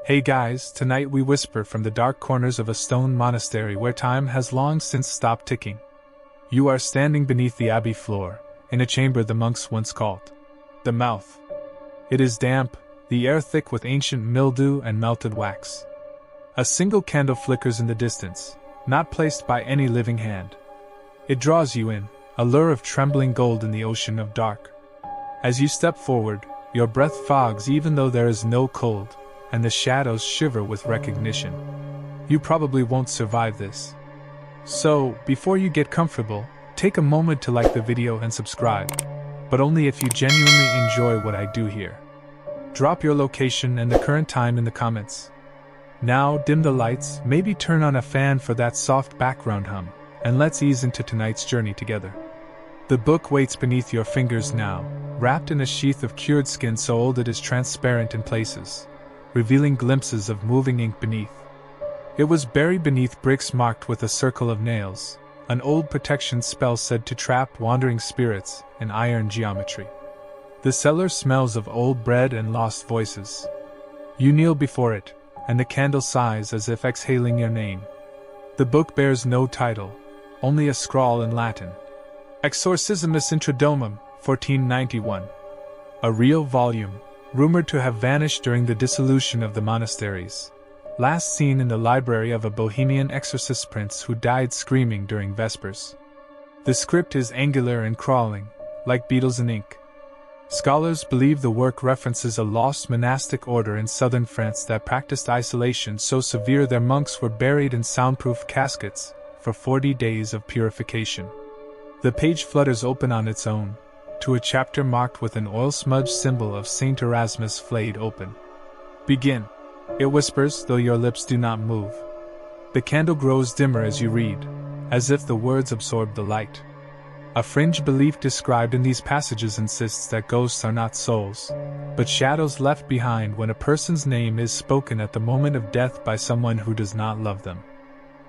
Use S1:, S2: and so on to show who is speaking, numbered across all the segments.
S1: Hey guys, tonight we whisper from the dark corners of a stone monastery where time has long since stopped ticking. You are standing beneath the abbey floor, in a chamber the monks once called the mouth. It is damp, the air thick with ancient mildew and melted wax. A single candle flickers in the distance, not placed by any living hand. It draws you in, a lure of trembling gold in the ocean of dark. As you step forward, your breath fogs even though there is no cold, and the shadows shiver with recognition. You probably won't survive this. So, before you get comfortable, take a moment to like the video and subscribe, but only if you genuinely enjoy what I do here. Drop your location and the current time in the comments. Now dim the lights, maybe turn on a fan for that soft background hum, and let's ease into tonight's journey together. The book waits beneath your fingers now, wrapped in a sheath of cured skin so old it is transparent in places, revealing glimpses of moving ink beneath. It was buried beneath bricks marked with a circle of nails, an old protection spell said to trap wandering spirits in iron geometry. The cellar smells of old bread and lost voices. You kneel before it, and the candle sighs as if exhaling your name. The book bears no title, only a scrawl in Latin. Exorcismus Introdomum, 1491. A real volume, rumored to have vanished during the dissolution of the monasteries. Last seen in the library of a Bohemian exorcist prince who died screaming during Vespers. The script is angular and crawling, like beetles in ink. Scholars believe the work references a lost monastic order in southern France that practiced isolation so severe their monks were buried in soundproof caskets for 40 days of purification. The page flutters open on its own, to a chapter marked with an oil-smudged symbol of Saint Erasmus flayed open. Begin. It whispers, though your lips do not move. The candle grows dimmer as you read, as if the words absorb the light. A fringe belief described in these passages insists that ghosts are not souls, but shadows left behind when a person's name is spoken at the moment of death by someone who does not love them.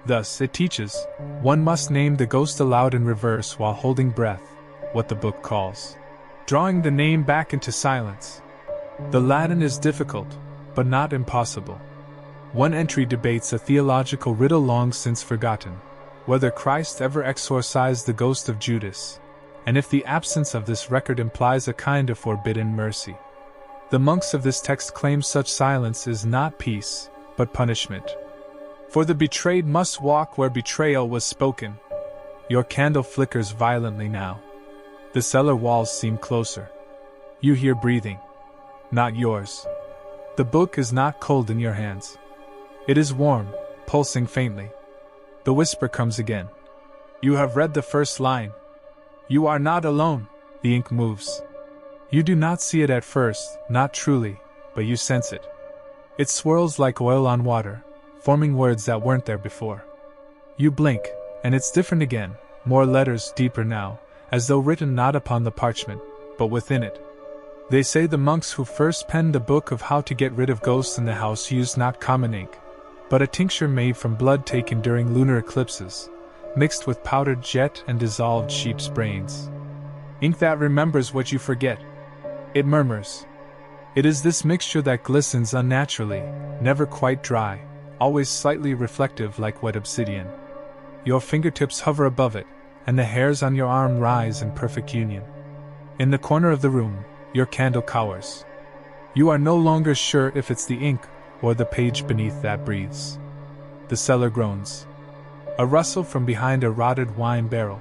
S1: Thus, it teaches, one must name the ghost aloud in reverse while holding breath, what the book calls drawing the name back into silence. The Latin is difficult, but not impossible. One entry debates a theological riddle long since forgotten, whether Christ ever exorcised the ghost of Judas, and if the absence of this record implies a kind of forbidden mercy. The monks of this text claim such silence is not peace, but punishment. For the betrayed must walk where betrayal was spoken. Your candle flickers violently now. The cellar walls seem closer. You hear breathing. Not yours. The book is not cold in your hands. It is warm, pulsing faintly. The whisper comes again. You have read the first line. You are not alone. The ink moves. You do not see it at first, not truly, but you sense it. It swirls like oil on water, forming words that weren't there before. You blink, and it's different again, more letters, deeper now, as though written not upon the parchment, but within it. They say the monks who first penned the book of how to get rid of ghosts in the house used not common ink, but a tincture made from blood taken during lunar eclipses, mixed with powdered jet and dissolved sheep's brains. Ink that remembers what you forget. It murmurs. It is this mixture that glistens unnaturally, never quite dry, always slightly reflective like wet obsidian. Your fingertips hover above it, and the hairs on your arm rise in perfect union. In the corner of the room, your candle cowers. You are no longer sure if it's the ink or the page beneath that breathes. The cellar groans. A rustle from behind a rotted wine barrel.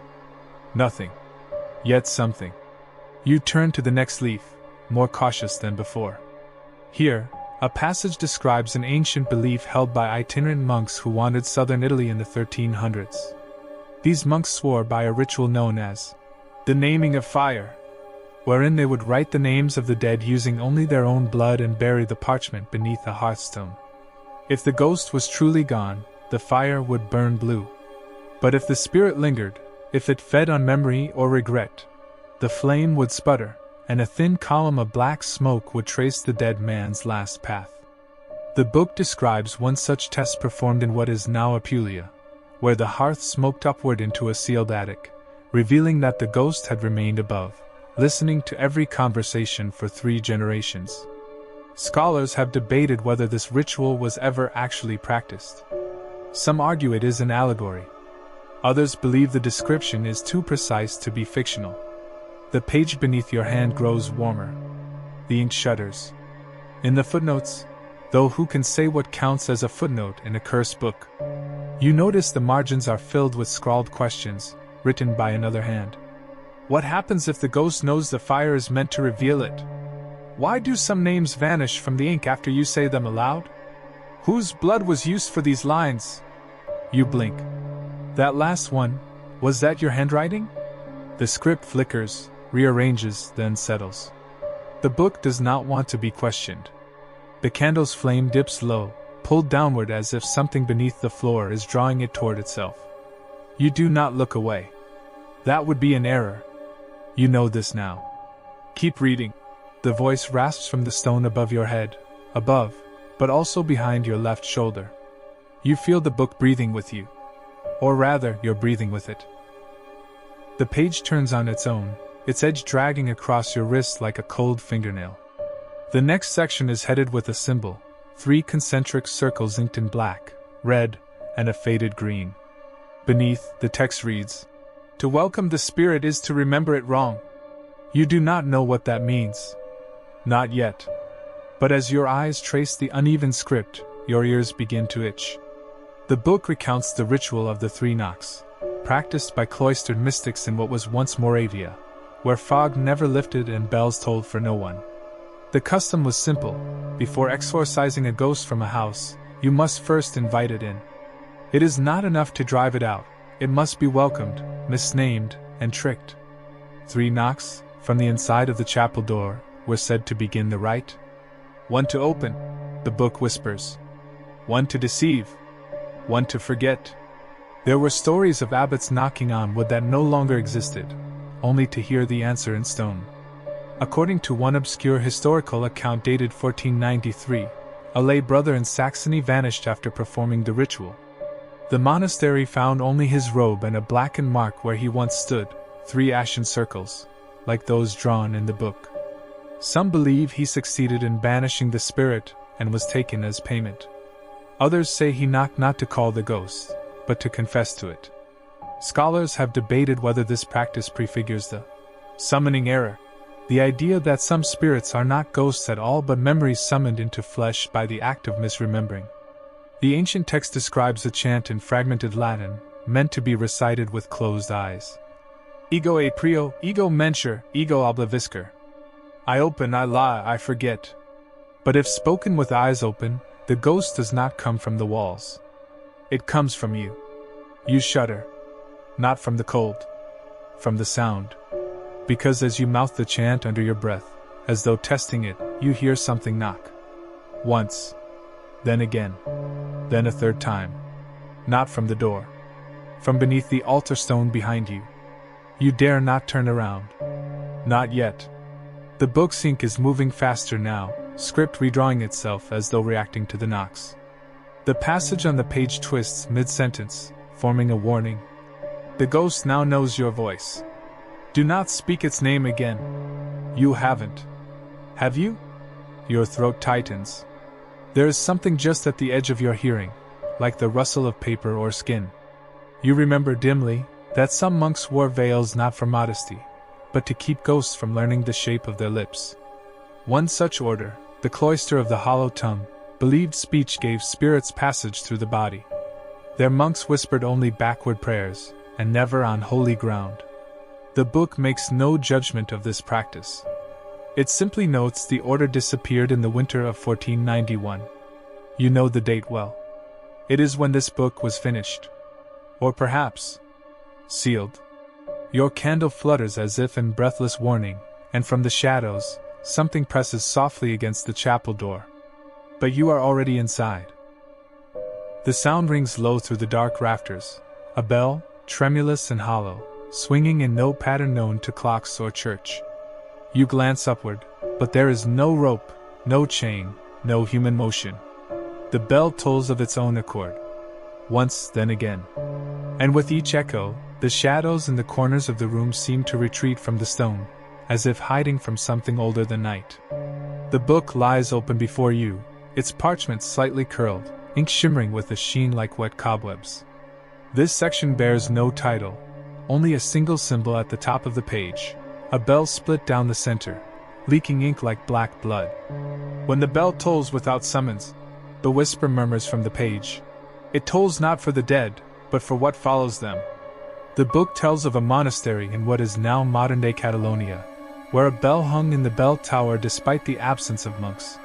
S1: Nothing. Yet something. You turn to the next leaf, more cautious than before. Here, a passage describes an ancient belief held by itinerant monks who wandered southern Italy in the 1300s. These monks swore by a ritual known as the naming of fire, wherein they would write the names of the dead using only their own blood and bury the parchment beneath a hearthstone. If the ghost was truly gone, the fire would burn blue. But if the spirit lingered, if it fed on memory or regret, the flame would sputter, and a thin column of black smoke would trace the dead man's last path. The book describes one such test performed in what is now Apulia, where the hearth smoked upward into a sealed attic, revealing that the ghost had remained above, listening to every conversation for 3 generations. Scholars have debated whether this ritual was ever actually practiced. Some argue it is an allegory. Others believe the description is too precise to be fictional. The page beneath your hand grows warmer. The ink shudders. In the footnotes, though who can say what counts as a footnote in a cursed book? You notice the margins are filled with scrawled questions, written by another hand. What happens if the ghost knows the fire is meant to reveal it? Why do some names vanish from the ink after you say them aloud? Whose blood was used for these lines? You blink. That last one, was that your handwriting? The script flickers, rearranges, then settles. The book does not want to be questioned. The candle's flame dips low, pulled downward as if something beneath the floor is drawing it toward itself. You do not look away. That would be an error. You know this now. Keep reading. The voice rasps from the stone above your head, above, but also behind your left shoulder. You feel the book breathing with you. Or rather, you're breathing with it. The page turns on its own, its edge dragging across your wrist like a cold fingernail. The next section is headed with a symbol, 3 concentric circles inked in black, red, and a faded green. Beneath, the text reads, "To welcome the spirit is to remember it wrong." You do not know what that means. Not yet. But as your eyes trace the uneven script, your ears begin to itch. The book recounts the ritual of the 3 knocks, practiced by cloistered mystics in what was once Moravia, where fog never lifted and bells tolled for no one. The custom was simple. Before exorcising a ghost from a house, you must first invite it in. It is not enough to drive it out, it must be welcomed, misnamed, and tricked. 3 knocks, from the inside of the chapel door, were said to begin the rite. 1 to open, the book whispers. 1 to deceive. 1 to forget. There were stories of abbots knocking on wood that no longer existed, only to hear the answer in stone. According to one obscure historical account dated 1493, a lay brother in Saxony vanished after performing the ritual. The monastery found only his robe and a blackened mark where he once stood, 3 ashen circles, like those drawn in the book. Some believe he succeeded in banishing the spirit and was taken as payment. Others say he knocked not to call the ghost, but to confess to it. Scholars have debated whether this practice prefigures the summoning error, the idea that some spirits are not ghosts at all but memories summoned into flesh by the act of misremembering. The ancient text describes a chant in fragmented Latin, meant to be recited with closed eyes. Ego aprio, ego menture, ego obliviscer. I open, I lie, I forget. But if spoken with eyes open, the ghost does not come from the walls. It comes from you. You shudder. Not from the cold. From the sound. Because as you mouth the chant under your breath, as though testing it, you hear something knock. Once. Then again. Then a third time. Not from the door. From beneath the altar stone behind you. You dare not turn around. Not yet. The book's ink is moving faster now, script redrawing itself as though reacting to the knocks. The passage on the page twists mid-sentence, forming a warning. The ghost now knows your voice. Do not speak its name again. You haven't. Have you? Your throat tightens. There is something just at the edge of your hearing, like the rustle of paper or skin. You remember dimly that some monks wore veils not for modesty, but to keep ghosts from learning the shape of their lips. One such order, the cloister of the hollow tongue, believed speech gave spirits passage through the body. Their monks whispered only backward prayers, and never on holy ground. The book makes no judgment of this practice. It simply notes the order disappeared in the winter of 1491. You know the date well. It is when this book was finished. Or perhaps sealed. Your candle flutters as if in breathless warning, and from the shadows, something presses softly against the chapel door. But you are already inside. The sound rings low through the dark rafters, a bell, tremulous and hollow, swinging in no pattern known to clocks or church. You glance upward, but there is no rope, no chain, no human motion. The bell tolls of its own accord. Once, then again. And with each echo, the shadows in the corners of the room seem to retreat from the stone, as if hiding from something older than night. The book lies open before you, its parchment slightly curled, ink shimmering with a sheen like wet cobwebs. This section bears no title, only a single symbol at the top of the page, a bell split down the center, leaking ink like black blood. When the bell tolls without summons, the whisper murmurs from the page. It tolls not for the dead, but for what follows them. The book tells of a monastery in what is now modern-day Catalonia, where a bell hung in the bell tower despite the absence of monks.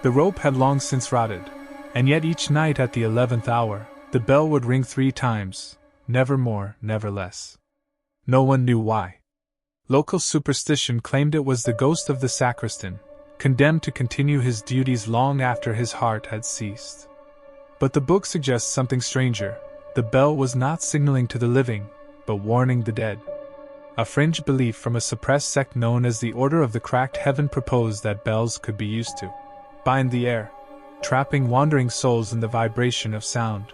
S1: The rope had long since rotted, and yet each night at the 11th hour, the bell would ring 3 times, never more, never less. No one knew why. Local superstition claimed it was the ghost of the sacristan, condemned to continue his duties long after his heart had ceased. But the book suggests something stranger. The bell was not signaling to the living, but warning the dead. A fringe belief from a suppressed sect known as the Order of the Cracked Heaven proposed that bells could be used to bind the air, trapping wandering souls in the vibration of sound.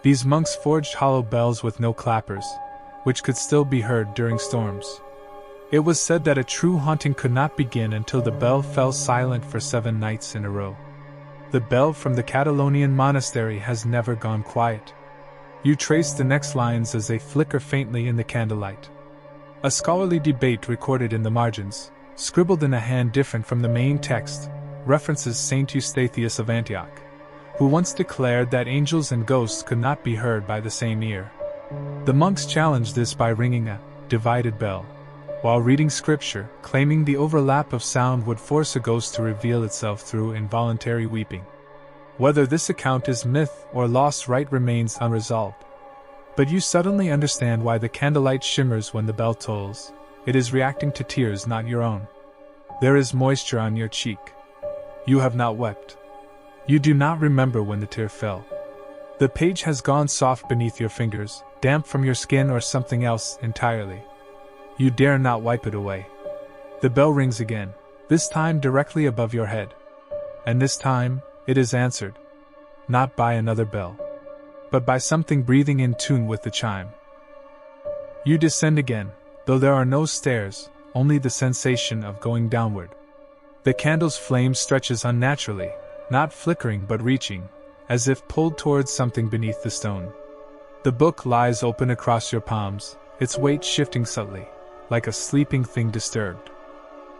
S1: These monks forged hollow bells with no clappers, which could still be heard during storms. It was said that a true haunting could not begin until the bell fell silent for 7 nights in a row. The bell from the Catalonian monastery has never gone quiet. You trace the next lines as they flicker faintly in the candlelight. A scholarly debate recorded in the margins, scribbled in a hand different from the main text, references Saint Eustathius of Antioch, who once declared that angels and ghosts could not be heard by the same ear. The monks challenged this by ringing a divided bell, while reading scripture, claiming the overlap of sound would force a ghost to reveal itself through involuntary weeping. Whether this account is myth or lost rite remains unresolved. But you suddenly understand why the candlelight shimmers when the bell tolls. It is reacting to tears not your own. There is moisture on your cheek. You have not wept. You do not remember when the tear fell. The page has gone soft beneath your fingers, damp from your skin or something else entirely. You dare not wipe it away. The bell rings again, this time directly above your head. And this time, it is answered. Not by another bell, but by something breathing in tune with the chime. You descend again, though there are no stairs, only the sensation of going downward. The candle's flame stretches unnaturally, not flickering but reaching, as if pulled towards something beneath the stone. The book lies open across your palms, its weight shifting subtly, like a sleeping thing disturbed.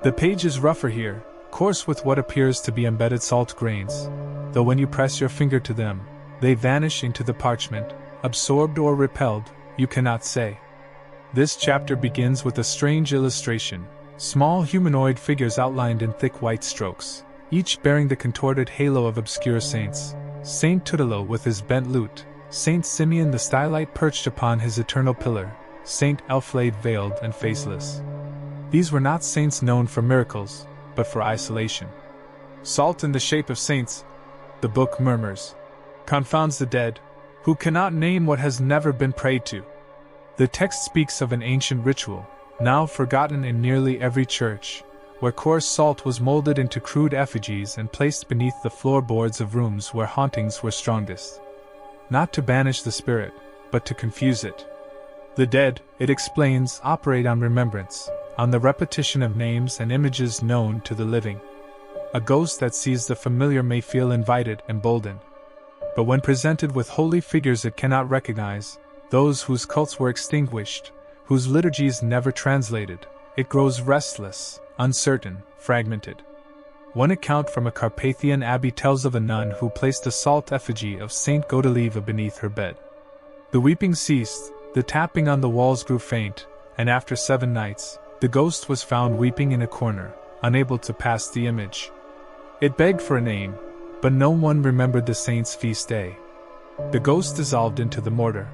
S1: The page is rougher here, coarse with what appears to be embedded salt grains, though when you press your finger to them, they vanish into the parchment, absorbed or repelled, you cannot say. This chapter begins with a strange illustration, small humanoid figures outlined in thick white strokes, each bearing the contorted halo of obscure saints. Saint Tutelo with his bent lute, Saint Simeon the stylite perched upon his eternal pillar, Saint Elflade veiled and faceless. These were not saints known for miracles, but for isolation. Salt in the shape of saints, the book murmurs, confounds the dead, who cannot name what has never been prayed to. The text speaks of an ancient ritual, now forgotten in nearly every church, where coarse salt was molded into crude effigies and placed beneath the floorboards of rooms where hauntings were strongest. Not to banish the spirit, but to confuse it. The dead, it explains, operate on remembrance, on the repetition of names and images known to the living. A ghost that sees the familiar may feel invited, emboldened. But when presented with holy figures it cannot recognize, those whose cults were extinguished, whose liturgies never translated, it grows restless, uncertain, fragmented. One account from a Carpathian abbey tells of a nun who placed a salt effigy of Saint Godelieve beneath her bed. The weeping ceased, the tapping on the walls grew faint, and after 7 nights, the ghost was found weeping in a corner, unable to pass the image. It begged for a name, but no one remembered the saint's feast day. The ghost dissolved into the mortar.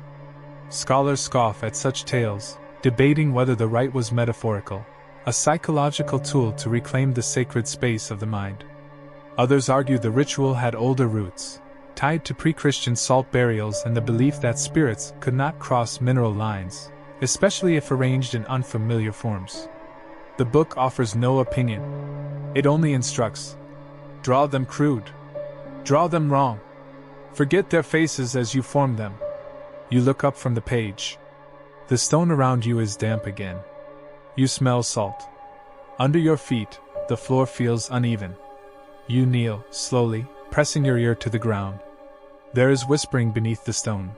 S1: Scholars scoff at such tales, debating whether the rite was metaphorical, a psychological tool to reclaim the sacred space of the mind. Others argue the ritual had older roots, tied to pre-Christian salt burials and the belief that spirits could not cross mineral lines, especially if arranged in unfamiliar forms. The book offers no opinion. It only instructs. Draw them crude. Draw them wrong. Forget their faces as you form them. You look up from the page. The stone around you is damp again. You smell salt. Under your feet, The floor feels uneven. You kneel, slowly, pressing your ear to the ground. There is whispering beneath the stone.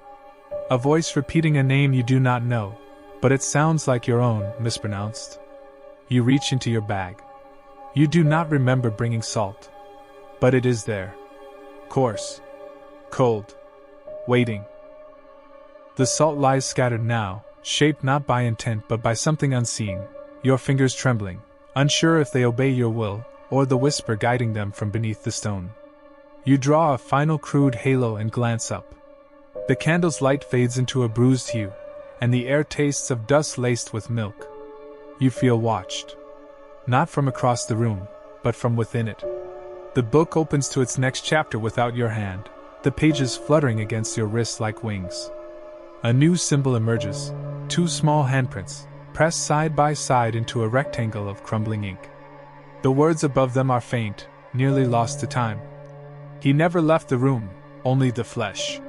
S1: A voice repeating a name you do not know, but it sounds like your own, mispronounced. You reach into your bag. You do not remember bringing salt. But it is there. Coarse. Cold. Waiting. The salt lies scattered now, shaped not by intent but by something unseen, your fingers trembling, unsure if they obey your will, or the whisper guiding them from beneath the stone. You draw a final crude halo and glance up. The candle's light fades into a bruised hue, and the air tastes of dust laced with milk. You feel watched. Not from across the room, but from within it. The book opens to its next chapter without your hand, the pages fluttering against your wrists like wings. A new symbol emerges, 2 small handprints, pressed side by side into a rectangle of crumbling ink. The words above them are faint, nearly lost to time. He never left the room, only the flesh.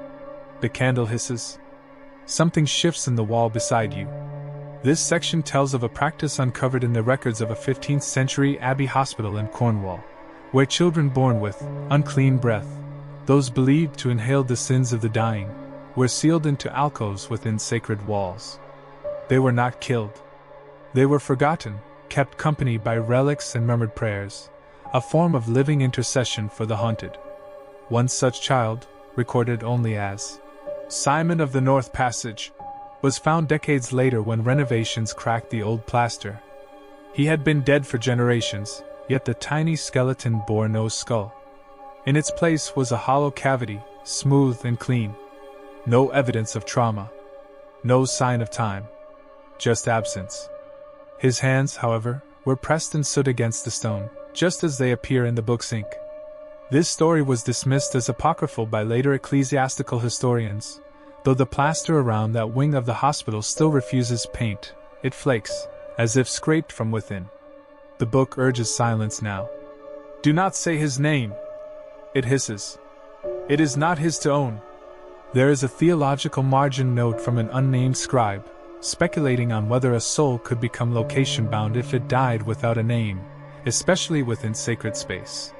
S1: The candle hisses. Something shifts in the wall beside you. This section tells of a practice uncovered in the records of a 15th century abbey hospital in Cornwall, where children born with unclean breath, those believed to inhale the sins of the dying, were sealed into alcoves within sacred walls. They were not killed. They were forgotten, kept company by relics and murmured prayers, a form of living intercession for the haunted. One such child, recorded only as Simon of the North Passage, was found decades later when renovations cracked the old plaster. He had been dead for generations, yet the tiny skeleton bore no skull. In its place was a hollow cavity, smooth and clean. No evidence of trauma. No sign of time. Just absence. His hands, however, were pressed and soot against the stone, just as they appear in the book's ink. This story was dismissed as apocryphal by later ecclesiastical historians, though the plaster around that wing of the hospital still refuses paint. It flakes, as if scraped from within. The book urges silence now. Do not say his name. It hisses. It is not his to own. There is a theological margin note from an unnamed scribe, speculating on whether a soul could become location-bound if it died without a name, especially within sacred space.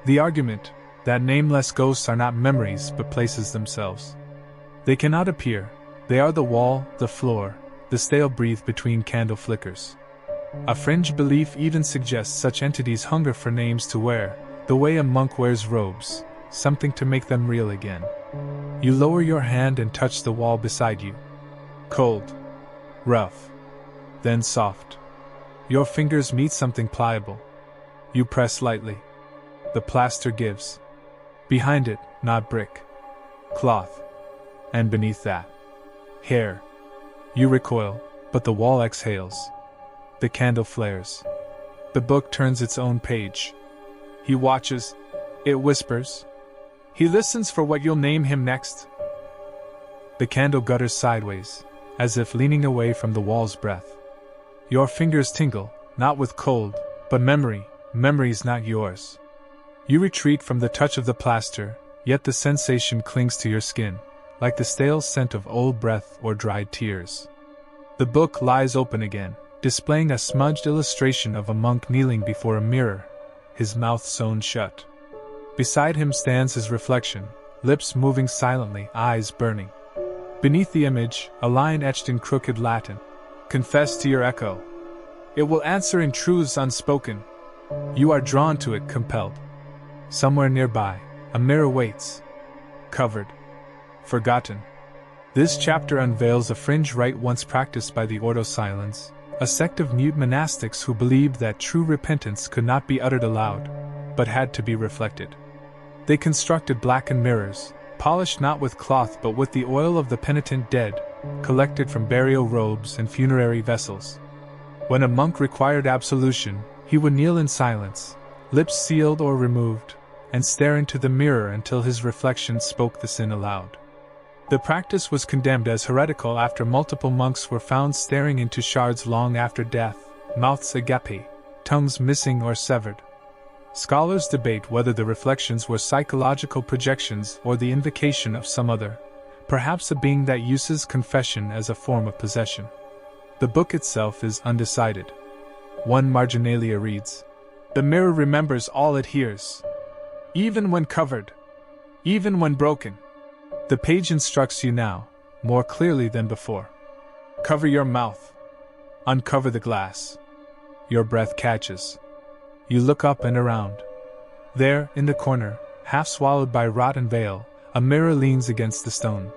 S1: The argument, that nameless ghosts are not memories but places themselves. They cannot appear, they are the wall, the floor, the stale breath between candle flickers. A fringe belief even suggests such entities hunger for names to wear, the way a monk wears robes, something to make them real again. You lower your hand and touch the wall beside you. Cold. Rough. Then soft. Your fingers meet something pliable. You press lightly. The plaster gives. Behind it, not brick. Cloth. And beneath that, hair. You recoil, but the wall exhales. The candle flares. The book turns its own page. He watches. It whispers. He listens for what you'll name him next. The candle gutters sideways, as if leaning away from the wall's breath. Your fingers tingle, not with cold, but memory. Memory's not yours. You retreat from the touch of the plaster, yet the sensation clings to your skin, like the stale scent of old breath or dried tears. The book lies open again, displaying a smudged illustration of a monk kneeling before a mirror, his mouth sewn shut. Beside him stands his reflection, lips moving silently, eyes burning. Beneath the image, a line etched in crooked Latin. Confess to your echo. It will answer in truths unspoken. You are drawn to it, compelled. Somewhere nearby, a mirror waits. Covered. Forgotten. This chapter unveils a fringe rite once practiced by the Ordo Silens, a sect of mute monastics who believed that true repentance could not be uttered aloud, but had to be reflected. They constructed blackened mirrors, polished not with cloth but with the oil of the penitent dead, collected from burial robes and funerary vessels. When a monk required absolution, he would kneel in silence, lips sealed or removed, and stare into the mirror until his reflection spoke the sin aloud. The practice was condemned as heretical after multiple monks were found staring into shards long after death, mouths agape, tongues missing or severed. Scholars debate whether the reflections were psychological projections or the invocation of some other, perhaps a being that uses confession as a form of possession. The book itself is undecided. One marginalia reads, The mirror remembers all it hears. Even when covered. Even when broken. The page instructs you now, more clearly than before. Cover your mouth. Uncover the glass. Your breath catches. You look up and around. There, in the corner, half swallowed by rotten veil, a mirror leans against the stone.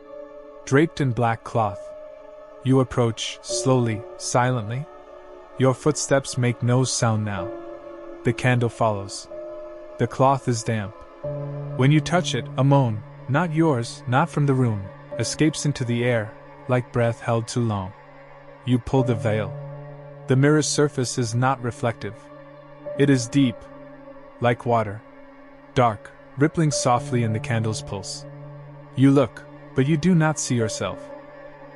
S1: Draped in black cloth. You approach, slowly, silently. Your footsteps make no sound now. The candle follows. The cloth is damp. When you touch it, a moan, not yours, not from the room, escapes into the air, like breath held too long. You pull the veil. The mirror's surface is not reflective. It is deep, like water. Dark, rippling softly in the candle's pulse. You look, but you do not see yourself.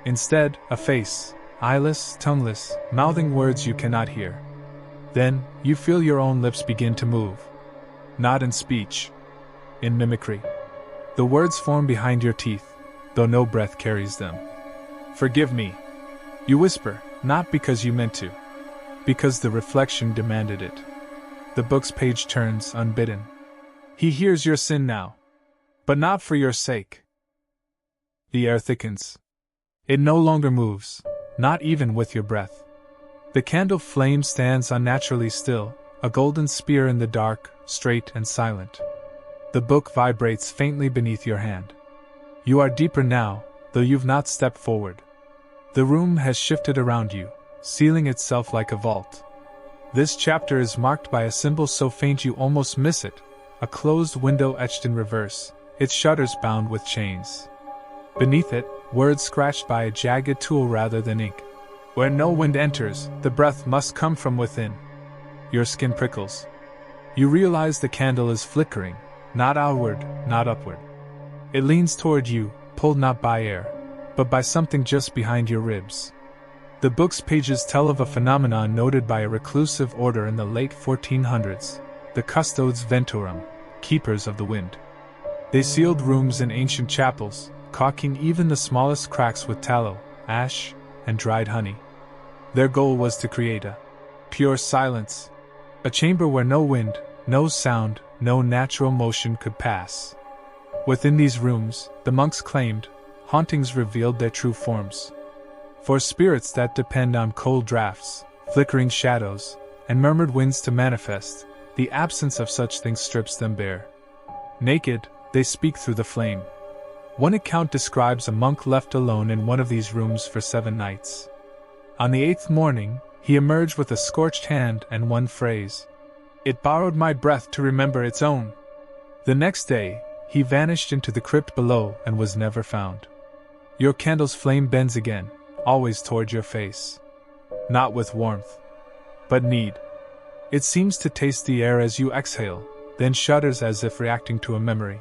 S1: Instead, a face, eyeless, tongueless, mouthing words you cannot hear. Then, you feel your own lips begin to move. Not in speech. In mimicry. The words form behind your teeth, though no breath carries them. Forgive me. You whisper, not because you meant to. Because the reflection demanded it. The book's page turns unbidden. He hears your sin now. But not for your sake. The air thickens. It no longer moves, not even with your breath. The candle flame stands unnaturally still, a golden spear in the dark, straight and silent. The book vibrates faintly beneath your hand. You are deeper now, though you've not stepped forward. The room has shifted around you, sealing itself like a vault. This chapter is marked by a symbol so faint you almost miss it, a closed window etched in reverse, its shutters bound with chains. Beneath it, words scratched by a jagged tool rather than ink. Where no wind enters, the breath must come from within. Your skin prickles. You realize the candle is flickering, not outward, not upward. It leans toward you, pulled not by air, but by something just behind your ribs. The book's pages tell of a phenomenon noted by a reclusive order in the late 1400s, the Custodes Ventorum, keepers of the wind. They sealed rooms in ancient chapels, caulking even the smallest cracks with tallow, ash, and dried honey. Their goal was to create a pure silence, a chamber where no wind, no sound, no natural motion could pass. Within these rooms, the monks claimed, hauntings revealed their true forms. For spirits that depend on cold drafts, flickering shadows, and murmured winds to manifest, the absence of such things strips them bare. Naked, they speak through the flame. One account describes a monk left alone in one of these rooms for 7 nights. On the 8th morning, he emerged with a scorched hand and one phrase. It borrowed my breath to remember its own. The next day, he vanished into the crypt below and was never found. Your candle's flame bends again, always toward your face. Not with warmth, but need. It seems to taste the air as you exhale, then shudders as if reacting to a memory.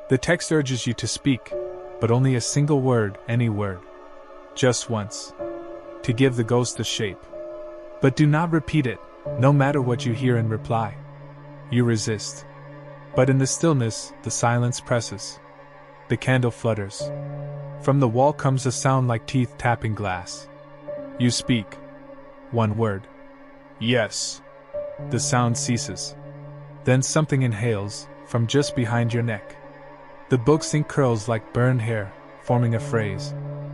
S1: The text urges you to speak, but only a single word, any word. Just once. To give the ghost a shape. But do not repeat it, no matter what you hear in reply. You resist. But in the stillness, the silence presses. The candle flutters. From the wall comes a sound like teeth tapping glass. You speak. One word. Yes. The sound ceases. Then something inhales, from just behind your neck. The book's ink curls like burned hair, forming a phrase.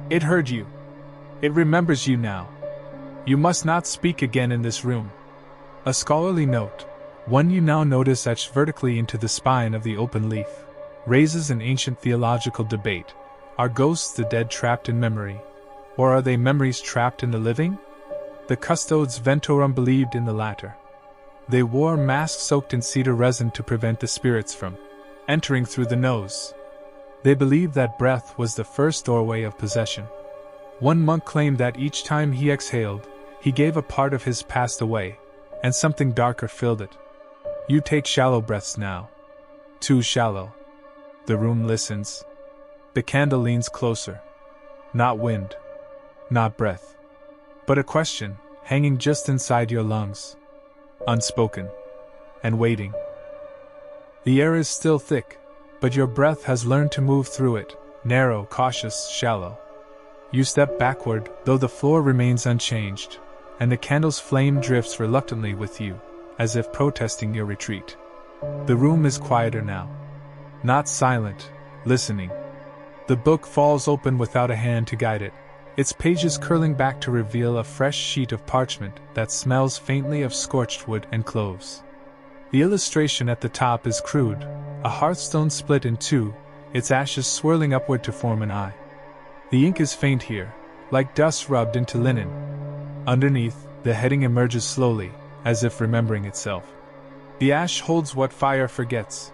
S1: It heard you. It remembers you now. You must not speak again in this room. A scholarly note, one you now notice etched vertically into the spine of the open leaf, raises an ancient theological debate. Are ghosts the dead trapped in memory? Or are they memories trapped in the living? The Custodes Ventorum believed in the latter. They wore masks soaked in cedar resin to prevent the spirits from entering through the nose. They believed that breath was the first doorway of possession. One monk claimed that each time he exhaled, he gave a part of his past away, and something darker filled it. You take shallow breaths now. Too shallow. The room listens. The candle leans closer. Not wind. Not breath. But a question, hanging just inside your lungs. Unspoken. And waiting. The air is still thick, but your breath has learned to move through it, narrow, cautious, shallow. You step backward, though the floor remains unchanged, and the candle's flame drifts reluctantly with you, as if protesting your retreat. The room is quieter now. Not silent, listening. The book falls open without a hand to guide it, its pages curling back to reveal a fresh sheet of parchment that smells faintly of scorched wood and cloves. The illustration at the top is crude, a hearthstone split in two, its ashes swirling upward to form an eye. The ink is faint here, like dust rubbed into linen. Underneath, the heading emerges slowly, as if remembering itself. The ash holds what fire forgets.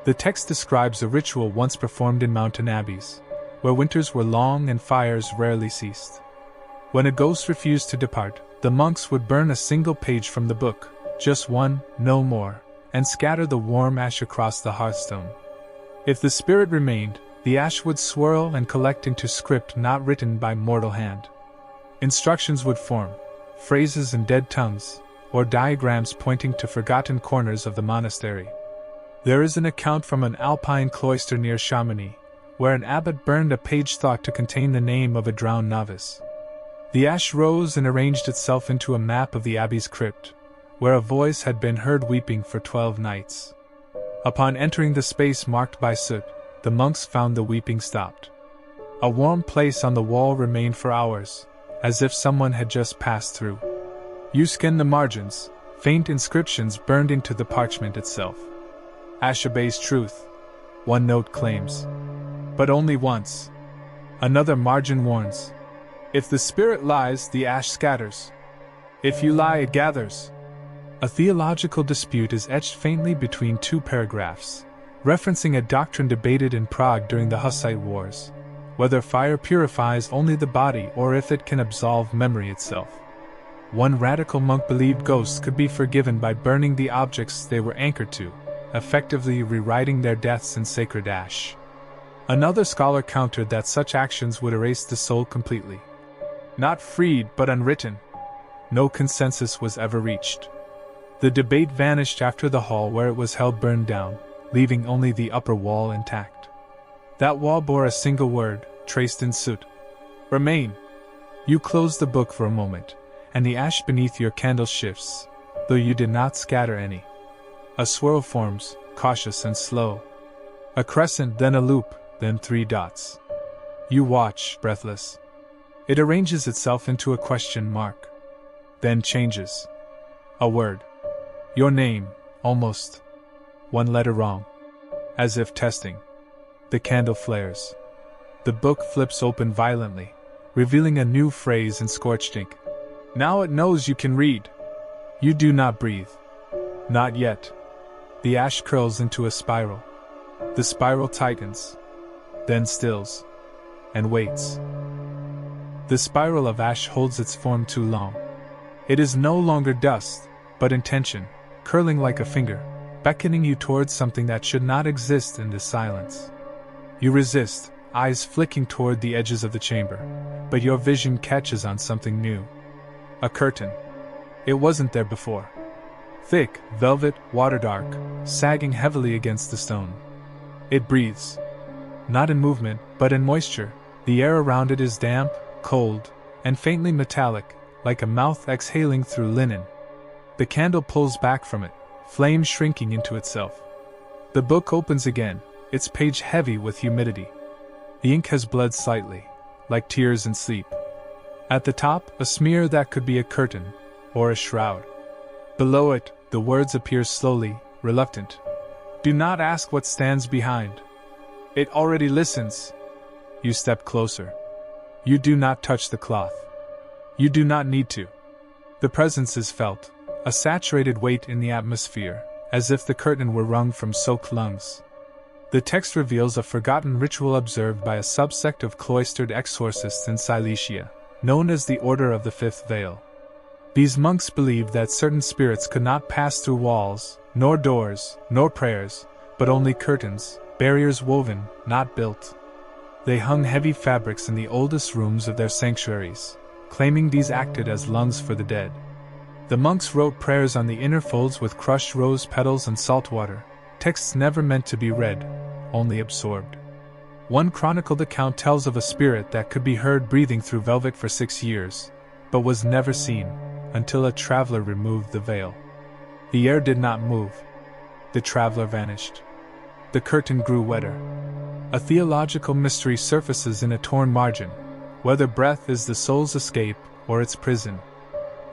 S1: The text describes a ritual once performed in mountain abbeys, where winters were long and fires rarely ceased. When a ghost refused to depart, the monks would burn a single page from the book, just one, no more, and scatter the warm ash across the hearthstone. If the spirit remained, the ash would swirl and collect into script not written by mortal hand. Instructions would form, phrases in dead tongues, or diagrams pointing to forgotten corners of the monastery. There is an account from an alpine cloister near Chamonix, where an abbot burned a page thought to contain the name of a drowned novice. The ash rose and arranged itself into a map of the abbey's crypt, where a voice had been heard weeping for 12 nights. Upon entering the space marked by soot, the monks found the weeping stopped. A warm place on the wall remained for hours, as if someone had just passed through. You scan the margins, faint inscriptions burned into the parchment itself. Ash obeys truth, one note claims. But only once. Another margin warns. If the spirit lies, the ash scatters. If you lie, it gathers. A theological dispute is etched faintly between two paragraphs, referencing a doctrine debated in Prague during the Hussite Wars, whether fire purifies only the body or if it can absolve memory itself. One radical monk believed ghosts could be forgiven by burning the objects they were anchored to, effectively rewriting their deaths in sacred ash. Another scholar countered that such actions would erase the soul completely. Not freed but unwritten. No consensus was ever reached. The debate vanished after the hall where it was held burned down, leaving only the upper wall intact. That wall bore a single word, traced in soot. Remain. You close the book for a moment, and the ash beneath your candle shifts, though you did not scatter any. A swirl forms, cautious and slow. A crescent, then a loop, then 3 dots. You watch, breathless. It arranges itself into a question mark. Then changes. A word. Your name, almost. 1 letter wrong. As if testing. The candle flares. The book flips open violently, revealing a new phrase in scorched ink. Now it knows you can read. You do not breathe. Not yet. The ash curls into a spiral. The spiral tightens, then stills, and waits. The spiral of ash holds its form too long. It is no longer dust, but intention, curling like a finger, beckoning you towards something that should not exist in this silence. You resist, eyes flicking toward the edges of the chamber, but your vision catches on something new. A curtain. It wasn't there before. Thick, velvet, water-dark, sagging heavily against the stone. It breathes. Not in movement, but in moisture. The air around it is damp, cold, and faintly metallic, like a mouth exhaling through linen. The candle pulls back from it, flame shrinking into itself. The book opens again, its page heavy with humidity. The ink has bled slightly, like tears in sleep. At the top, a smear that could be a curtain, or a shroud. Below it, the words appear slowly, reluctant. Do not ask what stands behind. It already listens. You step closer. You do not touch the cloth. You do not need to. The presence is felt, a saturated weight in the atmosphere, as if the curtain were wrung from soaked lungs. The text reveals a forgotten ritual observed by a subsect of cloistered exorcists in Silesia, known as the Order of the Fifth Veil. These monks believed that certain spirits could not pass through walls, nor doors, nor prayers, but only curtains, barriers woven, not built. They hung heavy fabrics in the oldest rooms of their sanctuaries, claiming these acted as lungs for the dead. The monks wrote prayers on the inner folds with crushed rose petals and salt water, texts never meant to be read, only absorbed. One chronicled account tells of a spirit that could be heard breathing through velvet for 6 years, but was never seen, until a traveler removed the veil. The air did not move. The traveler vanished. The curtain grew wetter. A theological mystery surfaces in a torn margin, whether breath is the soul's escape or its prison.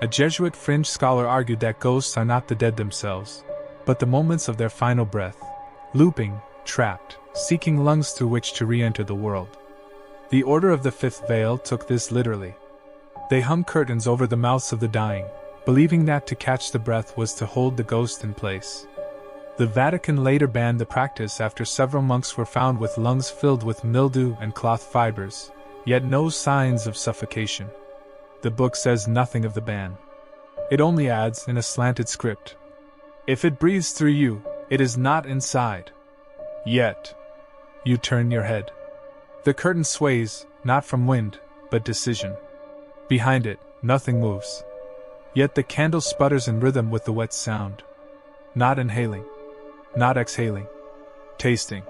S1: A Jesuit fringe scholar argued that ghosts are not the dead themselves, but the moments of their final breath, looping, trapped, seeking lungs through which to re-enter the world. The Order of the Fifth Veil took this literally. They hung curtains over the mouths of the dying, believing that to catch the breath was to hold the ghost in place. The Vatican later banned the practice after several monks were found with lungs filled with mildew and cloth fibers, yet no signs of suffocation. The book says nothing of the ban. It only adds, in a slanted script, "If it breathes through you, it is not inside. Yet." You turn your head. The curtain sways, not from wind, but decision. Behind it, nothing moves. Yet the candle sputters in rhythm with the wet sound. Not inhaling. Not exhaling. Tasting.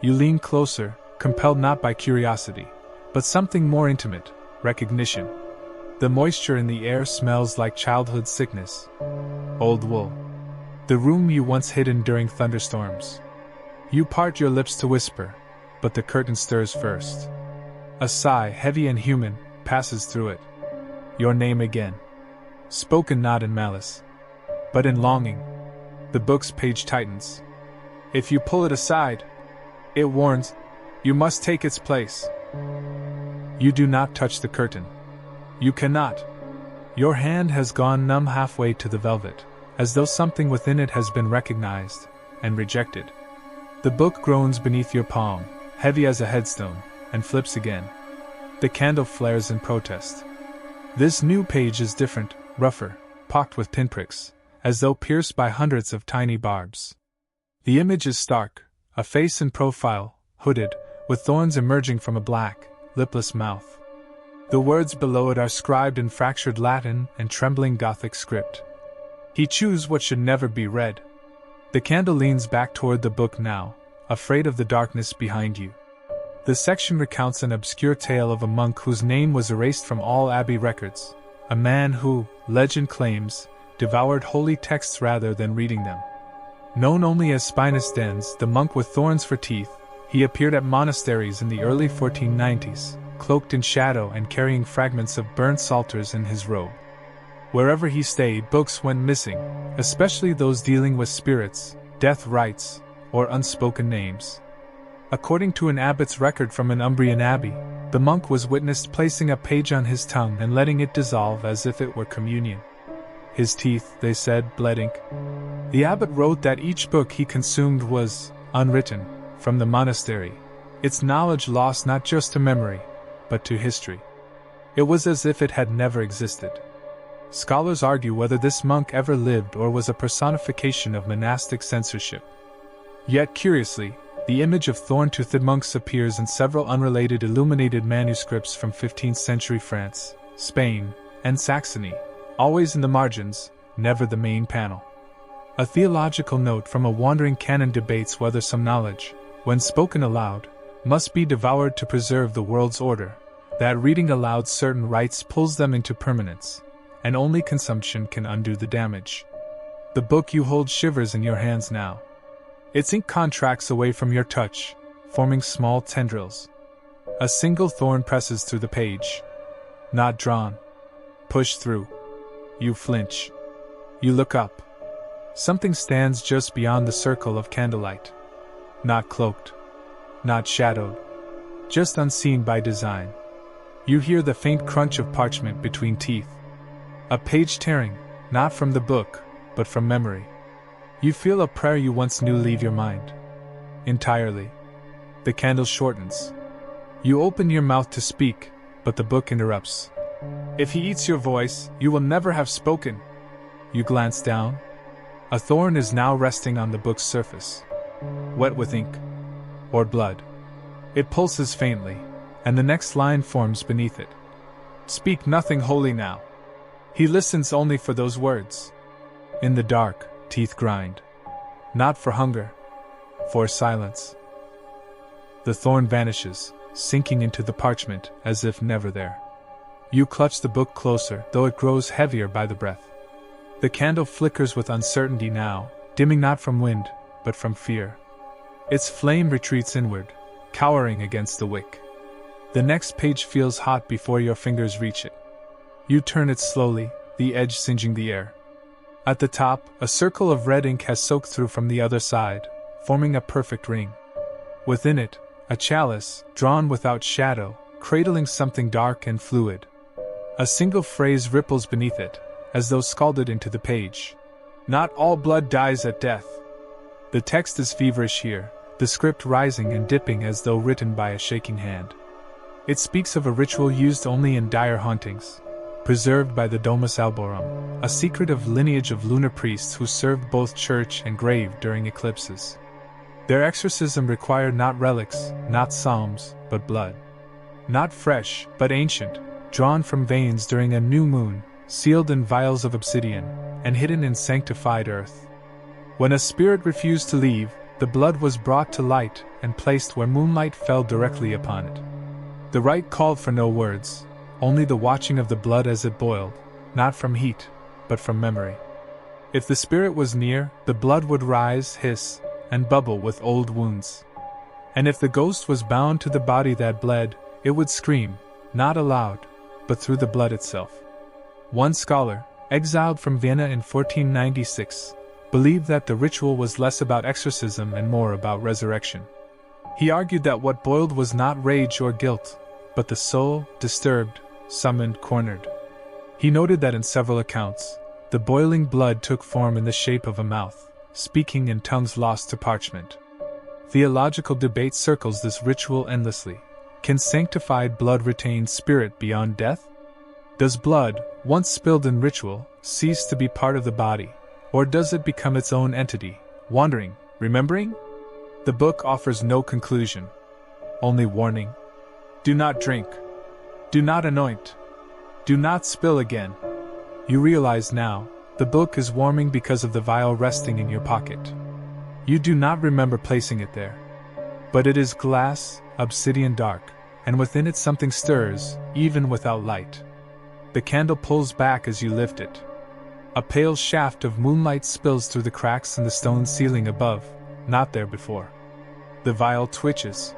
S1: You lean closer, compelled not by curiosity, but something more intimate, recognition. The moisture in the air smells like childhood sickness. Old wool. The room you once hid in during thunderstorms. You part your lips to whisper, but the curtain stirs first. A sigh, heavy and human, passes through it. Your name again. Spoken not in malice, but in longing. The book's page tightens. If you pull it aside, it warns, you must take its place. You do not touch the curtain. You cannot. Your hand has gone numb halfway to the velvet, as though something within it has been recognized and rejected. The book groans beneath your palm, heavy as a headstone, and flips again. The candle flares in protest. This new page is different, rougher, pocked with pinpricks, as though pierced by hundreds of tiny barbs. The image is stark, a face in profile, hooded, with thorns emerging from a black, lipless mouth. The words below it are scribed in fractured Latin and trembling Gothic script. He chews what should never be read. The candle leans back toward the book now, afraid of the darkness behind you. The section recounts an obscure tale of a monk whose name was erased from all abbey records, a man who, legend claims, devoured holy texts rather than reading them. Known only as Spinus Dens, the monk with thorns for teeth, he appeared at monasteries in the early 1490s, cloaked in shadow and carrying fragments of burnt psalters in his robe. Wherever he stayed, books went missing, especially those dealing with spirits, death rites, or unspoken names. According to an abbot's record from an Umbrian abbey, the monk was witnessed placing a page on his tongue and letting it dissolve as if it were communion. His teeth, they said, bled ink. The abbot wrote that each book he consumed was unwritten from the monastery, its knowledge lost not just to memory, but to history. It was as if it had never existed. Scholars argue whether this monk ever lived or was a personification of monastic censorship. Yet curiously, the image of thorn-toothed monks appears in several unrelated illuminated manuscripts from 15th century France, Spain, and Saxony, always in the margins, never the main panel. A theological note from a wandering canon debates whether some knowledge, when spoken aloud, must be devoured to preserve the world's order, that reading aloud certain rites pulls them into permanence, and only consumption can undo the damage. The book you hold shivers in your hands now. Its ink contracts away from your touch, forming small tendrils. A single thorn presses through the page. Not drawn. Pushed through. You flinch. You look up. Something stands just beyond the circle of candlelight. Not cloaked. Not shadowed. Just unseen by design. You hear the faint crunch of parchment between teeth. A page tearing, not from the book, but from memory. You feel a prayer you once knew leave your mind. Entirely. The candle shortens. You open your mouth to speak, but the book interrupts. If he eats your voice, you will never have spoken. You glance down. A thorn is now resting on the book's surface. Wet with ink. Or blood. It pulses faintly, and the next line forms beneath it. Speak nothing holy now. He listens only for those words. In the dark, teeth grind. Not for hunger, for silence. The thorn vanishes, sinking into the parchment as if never there. You clutch the book closer, though it grows heavier by the breath. The candle flickers with uncertainty now, dimming not from wind, but from fear. Its flame retreats inward, cowering against the wick. The next page feels hot before your fingers reach it. You turn it slowly, the edge singeing the air. At the top, a circle of red ink has soaked through from the other side, forming a perfect ring. Within it, a chalice, drawn without shadow, cradling something dark and fluid. A single phrase ripples beneath it, as though scalded into the page. Not all blood dies at death. The text is feverish here, the script rising and dipping as though written by a shaking hand. It speaks of a ritual used only in dire hauntings, preserved by the Domus Alborum, a secretive lineage of lunar priests who served both church and grave during eclipses. Their exorcism required not relics, not psalms, but blood. Not fresh, but ancient, drawn from veins during a new moon, sealed in vials of obsidian, and hidden in sanctified earth. When a spirit refused to leave, the blood was brought to light and placed where moonlight fell directly upon it. The rite called for no words, only the watching of the blood as it boiled, not from heat, but from memory. If the spirit was near, the blood would rise, hiss, and bubble with old wounds. And if the ghost was bound to the body that bled, it would scream, not aloud, but through the blood itself. One scholar, exiled from Vienna in 1496, believed that the ritual was less about exorcism and more about resurrection. He argued that what boiled was not rage or guilt, but the soul, disturbed, summoned, cornered. He noted that in several accounts, the boiling blood took form in the shape of a mouth, speaking in tongues lost to parchment. Theological debate circles this ritual endlessly. Can sanctified blood retain spirit beyond death? Does blood, once spilled in ritual, cease to be part of the body, or does it become its own entity, wandering, remembering? The book offers no conclusion, only warning. Do not drink. Do not anoint. Do not spill again. You realize now, the book is warming because of the vial resting in your pocket. You do not remember placing it there. But it is glass, obsidian dark, and within it something stirs, even without light. The candle pulls back as you lift it. A pale shaft of moonlight spills through the cracks in the stone ceiling above, not there before. The vial twitches.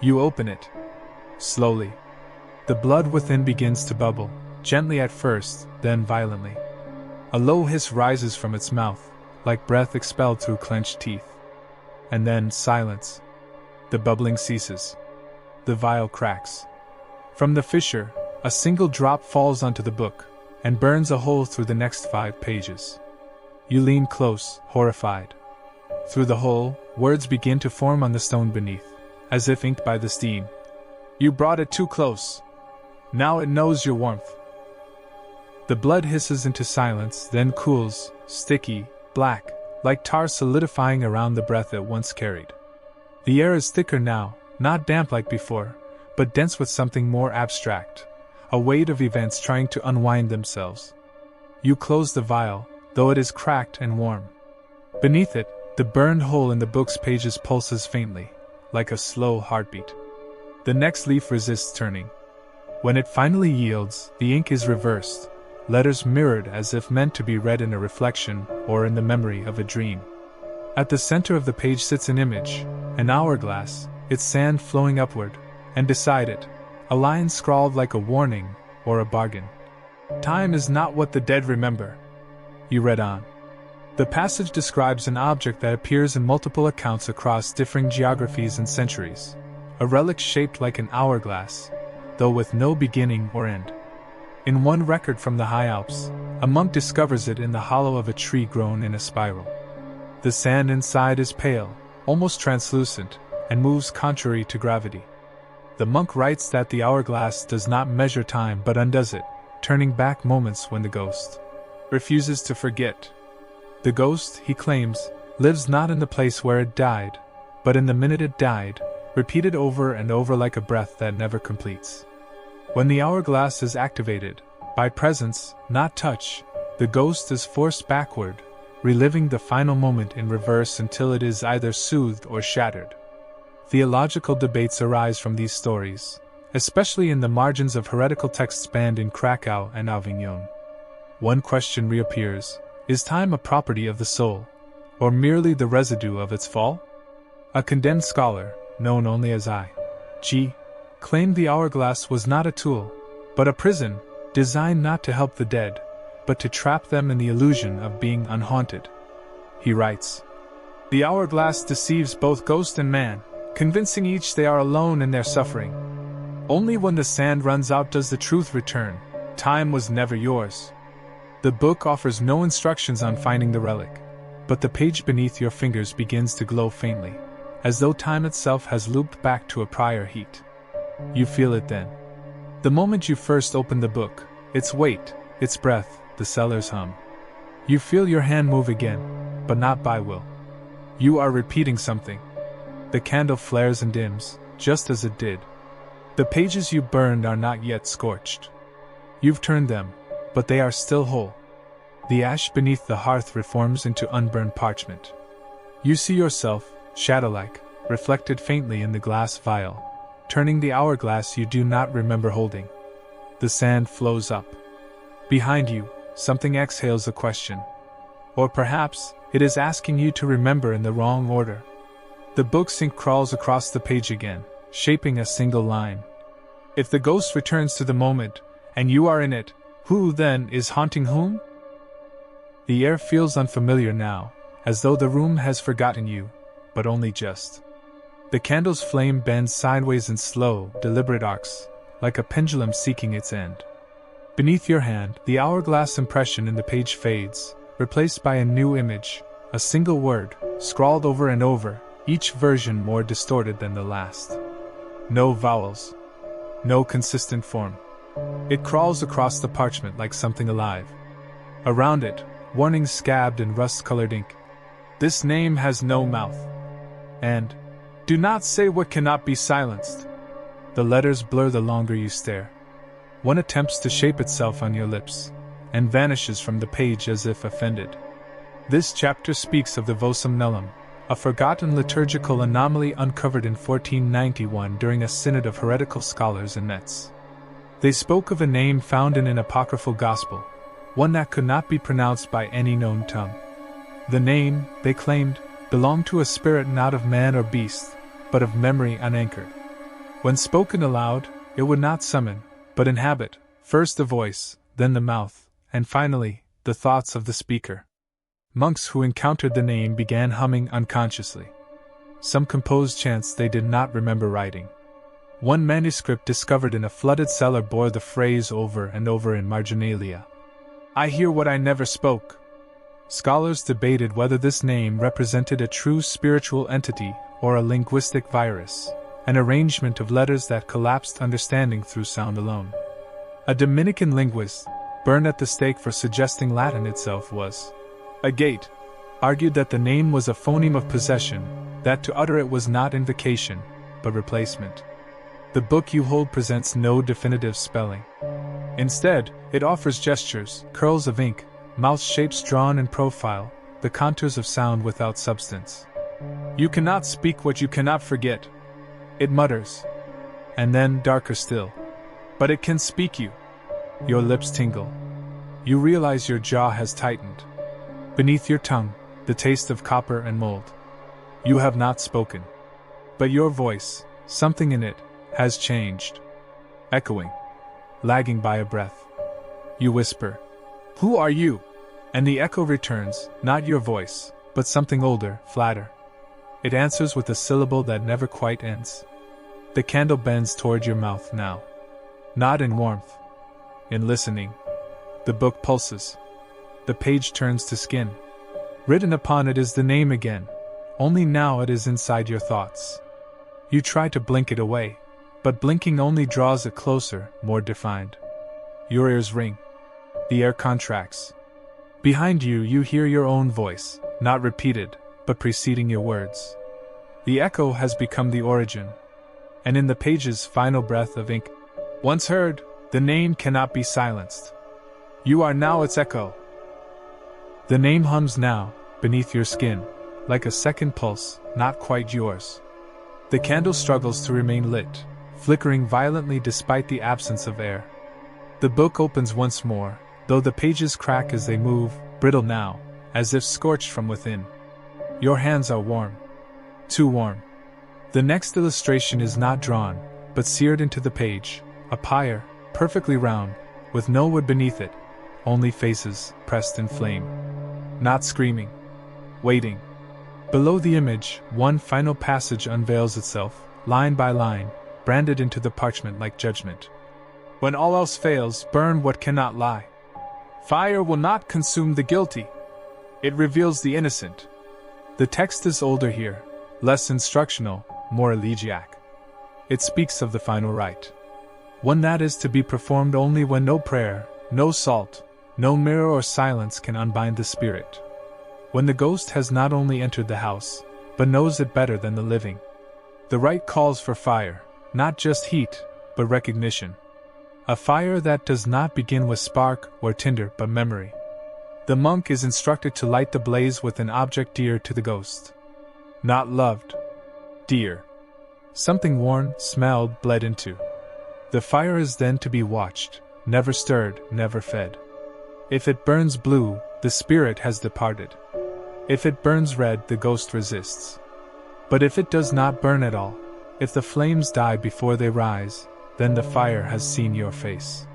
S1: You open it. Slowly. The blood within begins to bubble, gently at first, then violently. A low hiss rises from its mouth, like breath expelled through clenched teeth. And then silence. The bubbling ceases. The vial cracks. From the fissure, a single drop falls onto the book, and burns a hole through the next 5 pages. You lean close, horrified. Through the hole, words begin to form on the stone beneath, as if inked by the steam. You brought it too close. Now it knows your warmth. The blood hisses into silence, then cools, sticky, black, like tar solidifying around the breath it once carried. The air is thicker now, not damp like before, but dense with something more abstract, a weight of events trying to unwind themselves. You close the vial, though it is cracked and warm. Beneath it, the burned hole in the book's pages pulses faintly, like a slow heartbeat. The next leaf resists turning. When it finally yields, the ink is reversed, letters mirrored as if meant to be read in a reflection or in the memory of a dream. At the center of the page sits an image, an hourglass, its sand flowing upward, and beside it, a line scrawled like a warning or a bargain. Time is not what the dead remember. You read on. The passage describes an object that appears in multiple accounts across differing geographies and centuries, a relic shaped like an hourglass, though with no beginning or end. In one record from the High Alps, a monk discovers it in the hollow of a tree grown in a spiral. The sand inside is pale, almost translucent, and moves contrary to gravity. The monk writes that the hourglass does not measure time but undoes it, turning back moments when the ghost refuses to forget. The ghost, he claims, lives not in the place where it died, but in the minute it died, repeated over and over like a breath that never completes. When the hourglass is activated, by presence, not touch, the ghost is forced backward, reliving the final moment in reverse until it is either soothed or shattered. Theological debates arise from these stories, especially in the margins of heretical texts banned in Krakow and Avignon. One question reappears: Is time a property of the soul, or merely the residue of its fall? A condemned scholar, known only as I.G., claimed the hourglass was not a tool, but a prison, designed not to help the dead, but to trap them in the illusion of being unhaunted. He writes, "The hourglass deceives both ghost and man, convincing each they are alone in their suffering. Only when the sand runs out does the truth return. Time was never yours." The book offers no instructions on finding the relic, but the page beneath your fingers begins to glow faintly, as though time itself has looped back to a prior heat. You feel it then. The moment you first open the book, its weight, its breath, the seller's hum. You feel your hand move again, but not by will. You are repeating something. The candle flares and dims, just as it did. The pages you burned are not yet scorched. You've turned them, but they are still whole. The ash beneath the hearth reforms into unburned parchment. You see yourself, shadow-like, reflected faintly in the glass vial, turning the hourglass you do not remember holding. The sand flows up. Behind you, something exhales a question. Or perhaps, it is asking you to remember in the wrong order. The book's ink crawls across the page again, shaping a single line. If the ghost returns to the moment, and you are in it, who then is haunting whom? The air feels unfamiliar now, as though the room has forgotten you, but only just. The candle's flame bends sideways in slow, deliberate arcs, like a pendulum seeking its end. Beneath your hand, the hourglass impression in the page fades, replaced by a new image, a single word, scrawled over and over, each version more distorted than the last. No vowels. No consistent form. It crawls across the parchment like something alive. Around it, warnings scabbed in rust-colored ink. This name has no mouth. And, do not say what cannot be silenced. The letters blur the longer you stare. One attempts to shape itself on your lips, and vanishes from the page as if offended. This chapter speaks of the vocum nullum, a forgotten liturgical anomaly uncovered in 1491 during a synod of heretical scholars in Metz. They spoke of a name found in an apocryphal gospel, one that could not be pronounced by any known tongue. The name, they claimed, belonged to a spirit not of man or beast, but of memory unanchored. When spoken aloud, it would not summon, but inhabit, first the voice, then the mouth, and finally, the thoughts of the speaker. Monks who encountered the name began humming unconsciously. Some composed chants they did not remember writing. One manuscript discovered in a flooded cellar bore the phrase over and over in marginalia. "I hear what I never spoke." Scholars debated whether this name represented a true spiritual entity or a linguistic virus, an arrangement of letters that collapsed understanding through sound alone. A Dominican linguist, burned at the stake for suggesting Latin itself was agate, argued that the name was a phoneme of possession, that to utter it was not invocation, but replacement. The book you hold presents no definitive spelling. Instead, it offers gestures, curls of ink, mouth shapes drawn in profile, the contours of sound without substance. "You cannot speak what you cannot forget," it mutters. And then, darker still, "But it can speak you." Your lips tingle. You realize your jaw has tightened. Beneath your tongue, the taste of copper and mold. You have not spoken. But your voice, something in it, has changed. Echoing. Lagging by a breath. You whisper, "Who are you?" And the echo returns, not your voice, but something older, flatter. It answers with a syllable that never quite ends. The candle bends toward your mouth now. Not in warmth. In listening. The book pulses. The page turns to skin. Written upon it is the name again, only now it is inside your thoughts. You try to blink it away, but blinking only draws it closer, more defined. Your ears ring. The air contracts. Behind you, you hear your own voice, not repeated, but preceding your words. The echo has become the origin. And in the page's final breath of ink, once heard, the name cannot be silenced. You are now its echo. The name hums now, beneath your skin, like a second pulse, not quite yours. The candle struggles to remain lit, flickering violently despite the absence of air. The book opens once more, though the pages crack as they move, brittle now, as if scorched from within. Your hands are warm. Too warm. The next illustration is not drawn, but seared into the page, a pyre, perfectly round, with no wood beneath it, only faces, pressed in flame. Not screaming. Waiting. Below the image, one final passage unveils itself, line by line, branded into the parchment like judgment. When all else fails, burn what cannot lie. Fire will not consume the guilty. It reveals the innocent. The text is older here, less instructional, more elegiac. It speaks of the final rite. One that is to be performed only when no prayer, no salt, no mirror or silence can unbind the spirit. When the ghost has not only entered the house, but knows it better than the living. The rite calls for fire, not just heat, but recognition. A fire that does not begin with spark or tinder but memory. The monk is instructed to light the blaze with an object dear to the ghost. Not loved. Dear. Something worn, smelled, bled into. The fire is then to be watched, never stirred, never fed. If it burns blue, the spirit has departed. If it burns red, the ghost resists. But if it does not burn at all, if the flames die before they rise, then the fire has seen your face.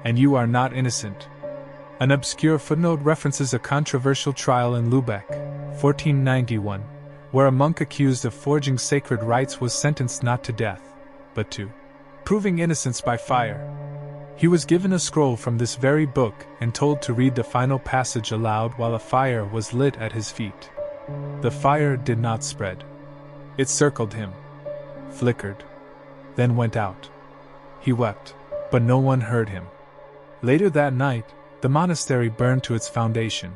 S1: And you are not innocent. An obscure footnote references a controversial trial in Lubeck, 1491, where a monk accused of forging sacred rites was sentenced not to death, but to proving innocence by fire. He was given a scroll from this very book and told to read the final passage aloud while a fire was lit at his feet. The fire did not spread. It circled him, flickered, then went out. He wept, but no one heard him. Later that night, the monastery burned to its foundation.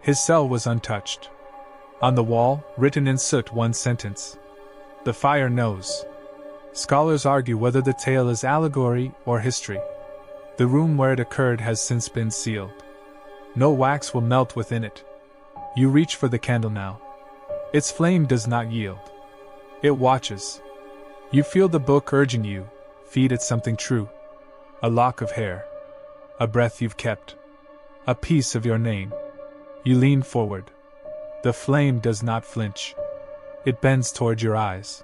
S1: His cell was untouched. On the wall, written in soot, one sentence: "The fire knows." Scholars argue whether the tale is allegory or history. The room where it occurred has since been sealed. No wax will melt within it. You reach for the candle now. Its flame does not yield. It watches. You feel the book urging you, feed it something true. A lock of hair. A breath you've kept. A piece of your name. You lean forward. The flame does not flinch. It bends toward your eyes.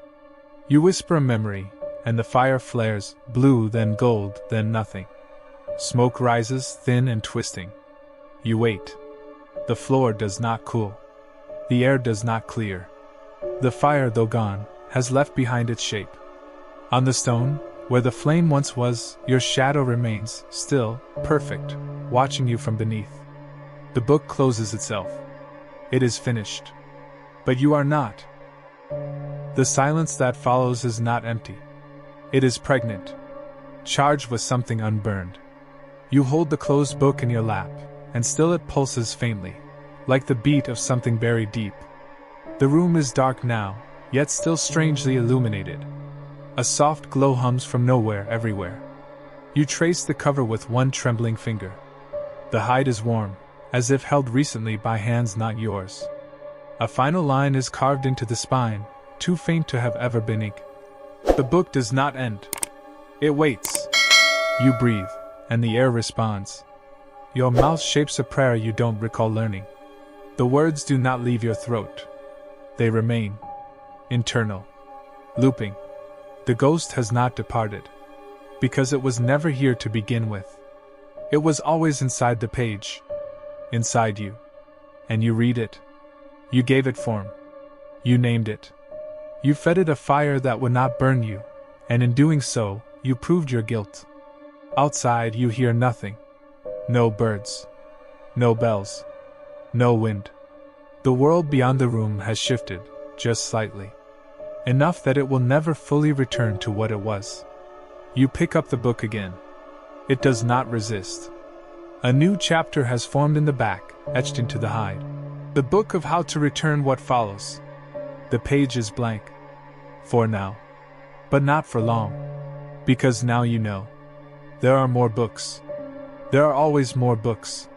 S1: You whisper a memory, and the fire flares, blue, then gold, then nothing. Smoke rises, thin and twisting. You wait. The floor does not cool. The air does not clear. The fire, though gone, has left behind its shape. On the stone, where the flame once was, your shadow remains, still, perfect, watching you from beneath. The book closes itself. It is finished. But you are not. The silence that follows is not empty. It is pregnant, charged with something unburned. You hold the closed book in your lap, and still it pulses faintly, like the beat of something buried deep. The room is dark now, yet still strangely illuminated. A soft glow hums from nowhere, everywhere. You trace the cover with one trembling finger. The hide is warm, as if held recently by hands not yours. A final line is carved into the spine, too faint to have ever been ink. The book does not end. It waits. You breathe, and the air responds. Your mouth shapes a prayer you don't recall learning. The words do not leave your throat. They remain. Internal. Looping. The ghost has not departed. Because it was never here to begin with. It was always inside the page. Inside you. And you read it. You gave it form. You named it. You fed it a fire that would not burn you, and in doing so, you proved your guilt. Outside you hear nothing. No birds. No bells. No wind. The world beyond the room has shifted, just slightly. Enough that it will never fully return to what it was. You pick up the book again. It does not resist. A new chapter has formed in the back, etched into the hide. The book of how to return what follows. The page is blank. For now. But not for long. Because now you know. There are more books. There are always more books.